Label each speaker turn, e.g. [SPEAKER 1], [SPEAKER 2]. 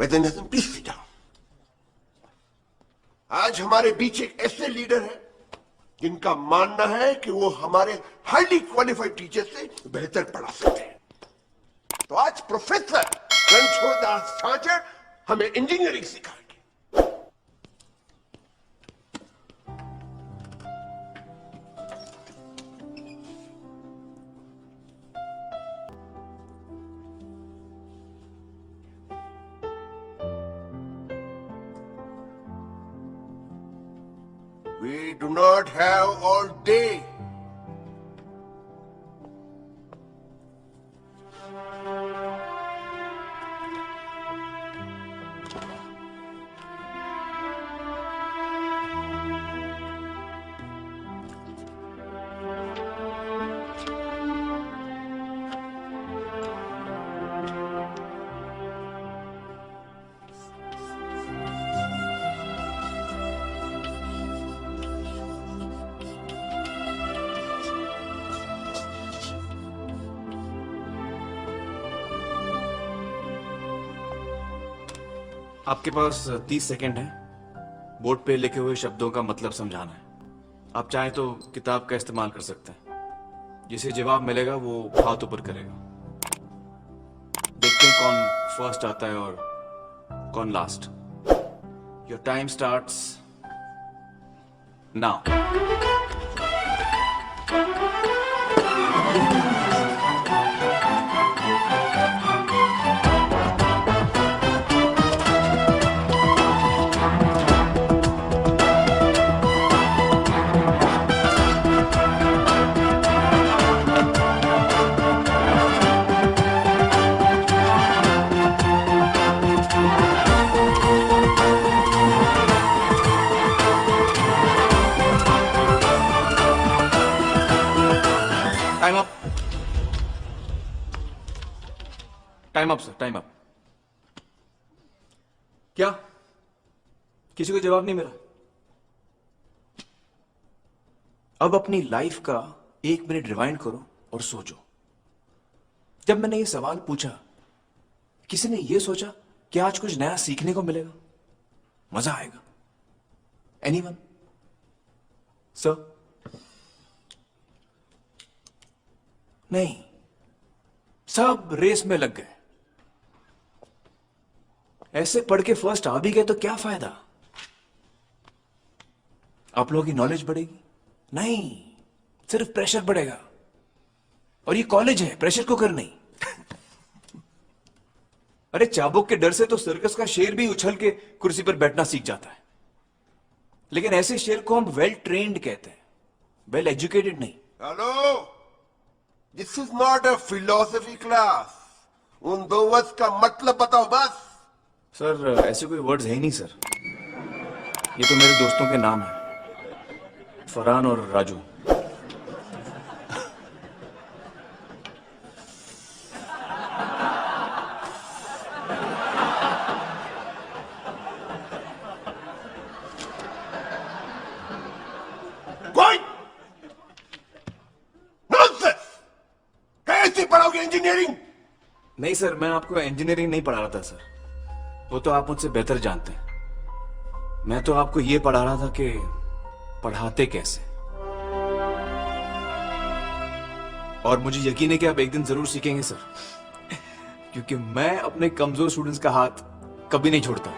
[SPEAKER 1] Vaidyanathan, please sit down. आज हमारे बीच एक ऐसे लीडर है जिनका मानना है कि वो हमारे हाईली क्वालिफाइड टीचर से बेहतर पढ़ा सकते हैं। तो आज प्रोफेसर रणछोड़ दास छाछड़ हमें इंजीनियरिंग सिखाएंगे। We do not have all day.
[SPEAKER 2] आपके पास 30 सेकंड है बोर्ड पे लिखे हुए शब्दों का मतलब समझाना है। आप चाहें तो किताब का इस्तेमाल कर सकते हैं। जिसे जवाब मिलेगा वो हाथ ऊपर करेगा। देखते हैं कौन फर्स्ट आता है और कौन last. Your time starts now. Time up. Time up sir, time up. क्या किसी को जवाब नहीं मिला? अब अपनी लाइफ का 1 मिनट रिवाइंड करो और सोचो। जब मैंने ये सवाल पूछा, किसी ने ये सोचा कि आज कुछ नया सीखने को मिलेगा, मजा आएगा? एनीवन? सर? नहीं, सब रेस में लग गए। ऐसे पढ़ के फर्स्ट आ भी गए तो क्या फायदा? आप लोगों की नॉलेज बढ़ेगी? नहीं, सिर्फ प्रेशर बढ़ेगा। और ये कॉलेज है, प्रेशर कुकर नहीं। अरे चाबुक के डर से तो सर्कस का शेर भी उछल के कुर्सी पर बैठना सीख जाता है। लेकिन ऐसे शेर को हम वेल ट्रेन्ड कहते हैं, वेल एजुकेटेड नहीं।
[SPEAKER 1] Hello, this is not a philosophy class. उन 2 वर्ड्स का मतलब बताओ बस।
[SPEAKER 2] सर ऐसे कोई वर्ड्स है ही नहीं सर। ये तो मेरे दोस्तों के नाम है, फरहान और राजू।
[SPEAKER 1] कैसे पढ़ाओगे इंजीनियरिंग?
[SPEAKER 2] नहीं सर, मैं आपको इंजीनियरिंग नहीं पढ़ा रहा था सर। वो तो आप मुझसे बेहतर जानते हैं। मैं तो आपको ये पढ़ा रहा था कि पढ़ाते कैसे। और मुझे यकीन है कि आप एक दिन जरूर सीखेंगे सर, क्योंकि मैं अपने कमजोर स्टूडेंट्स का हाथ कभी नहीं छोड़ता।